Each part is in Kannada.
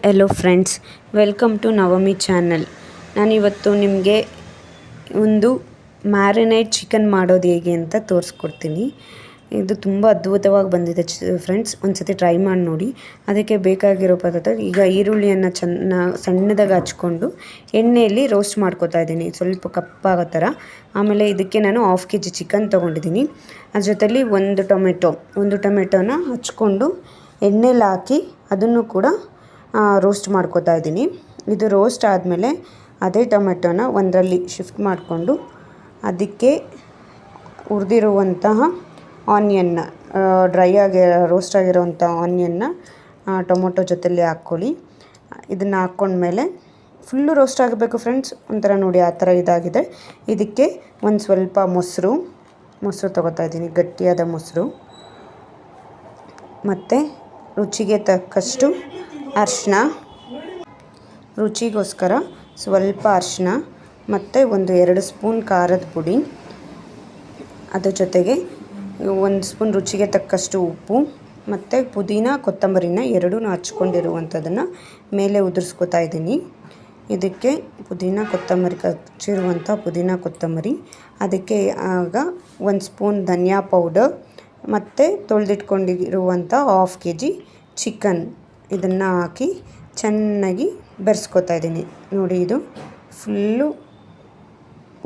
Hello friends, welcome to Navami channel. ನಾನಿವತ್ತು ನಿಮಗೆ ಒಂದು ಮ್ಯಾರಿನೇಟ್ ಚಿಕನ್ ಮಾಡೋದು ಹೇಗೆ ಅಂತ ತೋರಿಸ್ಕೊಡ್ತೀನಿ. ಇದು ತುಂಬ ಅದ್ಭುತವಾಗಿ ಬಂದಿದೆ ಫ್ರೆಂಡ್ಸ್. ಒಂದು ಸತಿ ಟ್ರೈ ಮಾಡಿ ನೋಡಿ. ಅದಕ್ಕೆ ಬೇಕಾಗಿರೋ ಪದಾರ್ಥ, ಈಗ ಈರುಳ್ಳಿಯನ್ನು ಸಣ್ಣದಾಗಿ ಹಚ್ಕೊಂಡು ಎಣ್ಣೆಯಲ್ಲಿ ರೋಸ್ಟ್ ಮಾಡ್ಕೊತಾ ಇದ್ದೀನಿ, ಸ್ವಲ್ಪ ಕಪ್ಪಾಗೋ ಥರ. ಆಮೇಲೆ ಇದಕ್ಕೆ ನಾನು 1/2 kg ಚಿಕನ್ ತೊಗೊಂಡಿದ್ದೀನಿ. ಅದ್ರ ಜೊತೆಲಿ ಒಂದು ಟೊಮೆಟೊನ ಹಚ್ಕೊಂಡು ಎಣ್ಣೆಲಿ ಹಾಕಿ ಅದನ್ನು ಕೂಡ ರೋಸ್ಟ್ ಮಾಡ್ಕೊತಾ ಇದ್ದೀನಿ. ಇದು ರೋಸ್ಟ್ ಆದಮೇಲೆ ಅದೇ ಟೊಮೆಟೊನ ಒಂದರಲ್ಲಿ ಶಿಫ್ಟ್ ಮಾಡಿಕೊಂಡು ಅದಕ್ಕೆ ಹುರಿದಿರುವಂತಹ ಆನಿಯನ್ನ, ಡ್ರೈ ಆಗಿ ರೋಸ್ಟ್ ಆಗಿರೋವಂಥ ಆನಿಯನ್ನ ಟೊಮೊಟೊ ಜೊತೆಲಿ ಹಾಕ್ಕೊಳ್ಳಿ. ಇದನ್ನು ಹಾಕ್ಕೊಂಡ್ಮೇಲೆ ಫುಲ್ಲು ರೋಸ್ಟ್ ಆಗಬೇಕು ಫ್ರೆಂಡ್ಸ್. ಒಂಥರ ನೋಡಿ ಆ ಥರ ಇದಾಗಿದೆ. ಇದಕ್ಕೆ ಒಂದು ಸ್ವಲ್ಪ ಮೊಸರು ತೊಗೋತಾ ಇದ್ದೀನಿ, ಗಟ್ಟಿಯಾದ ಮೊಸರು. ಮತ್ತು ರುಚಿಗೆ ತಕ್ಕಷ್ಟು ಅರಿಶಿನ, ರುಚಿಗೋಸ್ಕರ ಸ್ವಲ್ಪ ಅರಿಶಿನ, ಮತ್ತು 1-2 ಸ್ಪೂನ್ ಖಾರದ ಪುಡಿ, ಅದ್ರ ಜೊತೆಗೆ 1 ಸ್ಪೂನ್ ರುಚಿಗೆ ತಕ್ಕಷ್ಟು ಉಪ್ಪು, ಮತ್ತು ಪುದೀನ ಕೊತ್ತಂಬರಿನ ಎರಡೂ ಹಚ್ಕೊಂಡಿರುವಂಥದ್ದನ್ನು ಮೇಲೆ ಉದುರಿಸ್ಕೊತಾ ಇದ್ದೀನಿ. ಇದಕ್ಕೆ ಪುದೀನ ಕೊತ್ತಂಬರಿ, ಹಚ್ಚಿರುವಂಥ ಪುದೀನ ಕೊತ್ತಂಬರಿ, ಅದಕ್ಕೆ ಆಗ 1 ಸ್ಪೂನ್ ಧನಿಯಾ ಪೌಡರ್, ಮತ್ತು ತೊಳೆದಿಟ್ಕೊಂಡಿರುವಂಥ 1/2 kg ಚಿಕನ್, ಇದನ್ನು ಹಾಕಿ ಚೆನ್ನಾಗಿ ಬೆರೆಸ್ಕೊತಾ ಇದ್ದೀನಿ. ನೋಡಿ, ಇದು ಫುಲ್ಲು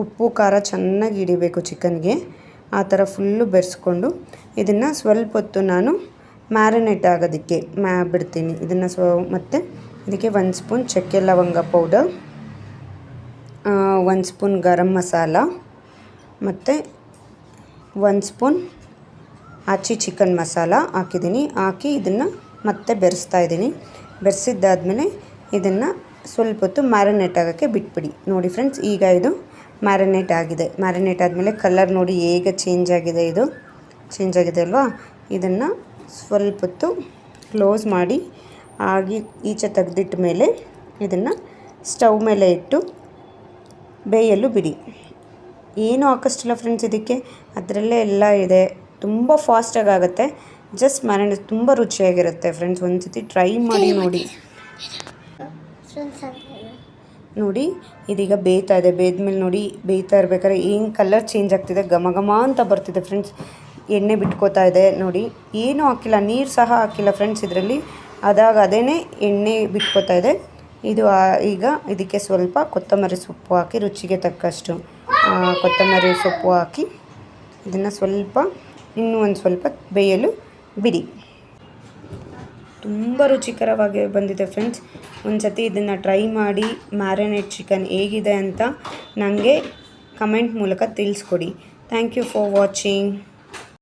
ಉಪ್ಪು ಖಾರ ಚೆನ್ನಾಗಿ ಹಿಡಿಬೇಕು ಚಿಕನ್ಗೆ. ಆ ಥರ ಫುಲ್ಲು ಬೆರೆಸ್ಕೊಂಡು ಇದನ್ನು ಸ್ವಲ್ಪ ಹೊತ್ತು ನಾನು ಮ್ಯಾರಿನೇಟ್ ಆಗೋದಕ್ಕೆ ಬಿಡ್ತೀನಿ. ಇದನ್ನು ಮತ್ತು ಇದಕ್ಕೆ 1 ಸ್ಪೂನ್ ಚಕ್ಕೆ ಲವಂಗ ಪೌಡರ್, 1 ಸ್ಪೂನ್ ಗರಂ ಮಸಾಲ, ಮತ್ತು 1 ಸ್ಪೂನ್ ಆಚಿ ಚಿಕನ್ ಮಸಾಲ ಹಾಕಿದ್ದೀನಿ. ಹಾಕಿ ಇದನ್ನು ಮತ್ತೆ ಬೆರೆಸ್ತಾ ಇದ್ದೀನಿ. ಬೆರೆಸಿದ್ದಾದಮೇಲೆ ಇದನ್ನು ಸ್ವಲ್ಪ ಹೊತ್ತು ಮ್ಯಾರಿನೇಟ್ ಆಗೋಕ್ಕೆ ಬಿಟ್ಬಿಡಿ. ನೋಡಿ ಫ್ರೆಂಡ್ಸ್, ಈಗ ಇದು ಮ್ಯಾರಿನೇಟ್ ಆಗಿದೆ. ಮ್ಯಾರಿನೇಟ್ ಆದಮೇಲೆ ಕಲರ್ ನೋಡಿ ಹೇಗೆ ಚೇಂಜ್ ಆಗಿದೆ ಅಲ್ವಾ. ಇದನ್ನು ಸ್ವಲ್ಪ ಹೊತ್ತು ಕ್ಲೋಸ್ ಮಾಡಿ ಈಚೆ ತೆಗೆದಿಟ್ಟ ಮೇಲೆ ಇದನ್ನು ಸ್ಟವ್ ಮೇಲೆ ಇಟ್ಟು ಬೇಯಲು ಬಿಡಿ. ಏನೂ ಹಾಕೋಷ್ಟಿಲ್ಲ ಫ್ರೆಂಡ್ಸ್ ಇದಕ್ಕೆ, ಅದರಲ್ಲೇ ಎಲ್ಲ ಇದೆ. ತುಂಬ ಫಾಸ್ಟಾಗಿ ಆಗುತ್ತೆ. ಜಸ್ಟ್ ಮ್ಯಾರಿನೇಟ್ ತುಂಬ ರುಚಿಯಾಗಿರುತ್ತೆ ಫ್ರೆಂಡ್ಸ್. ಒಂದು ಸತಿ ಟ್ರೈ ಮಾಡಿ ನೋಡಿ. ನೋಡಿ, ಇದೀಗ ಬೇಯ್ತಾ ಇದೆ. ಬೇಯ್ದ್ಮೇಲೆ ನೋಡಿ, ಬೇಯ್ತಾ ಇರ್ಬೇಕಾದ್ರೆ ಏನು ಕಲರ್ ಚೇಂಜ್ ಆಗ್ತಿದೆ, ಘಮ ಘಮ ಅಂತ ಬರ್ತಿದೆ ಫ್ರೆಂಡ್ಸ್. ಎಣ್ಣೆ ಬಿಟ್ಕೋತಾ ಇದೆ ನೋಡಿ. ಏನೂ ಹಾಕಿಲ್ಲ, ನೀರು ಸಹ ಹಾಕಿಲ್ಲ ಫ್ರೆಂಡ್ಸ್ ಇದರಲ್ಲಿ. ಅದೇನೇ ಎಣ್ಣೆ ಬಿಟ್ಕೋತಾ ಇದೆ. ಇದು ಈಗ ಇದಕ್ಕೆ ಸ್ವಲ್ಪ ಕೊತ್ತಂಬರಿ ಸೊಪ್ಪು ಹಾಕಿ, ರುಚಿಗೆ ತಕ್ಕಷ್ಟು ಕೊತ್ತಂಬರಿ ಸೊಪ್ಪು ಹಾಕಿ ಇದನ್ನು ಇನ್ನೂ ಒಂದು ಸ್ವಲ್ಪ ಬೇಯಲು ಬಿಡಿ. ತುಂಬ ರುಚಿಕರವಾಗಿ ಬಂದಿದೆ ಫ್ರೆಂಡ್ಸ್. ಒಂದು ಸತಿ ಇದನ್ನು ಟ್ರೈ ಮಾಡಿ. ಮ್ಯಾರಿನೇಟ್ ಚಿಕನ್ ಹೇಗಿದೆ ಅಂತ ನನಗೆ ಕಮೆಂಟ್ ಮೂಲಕ ತಿಳಿಸ್ಕೊಡಿ. Thank you for watching.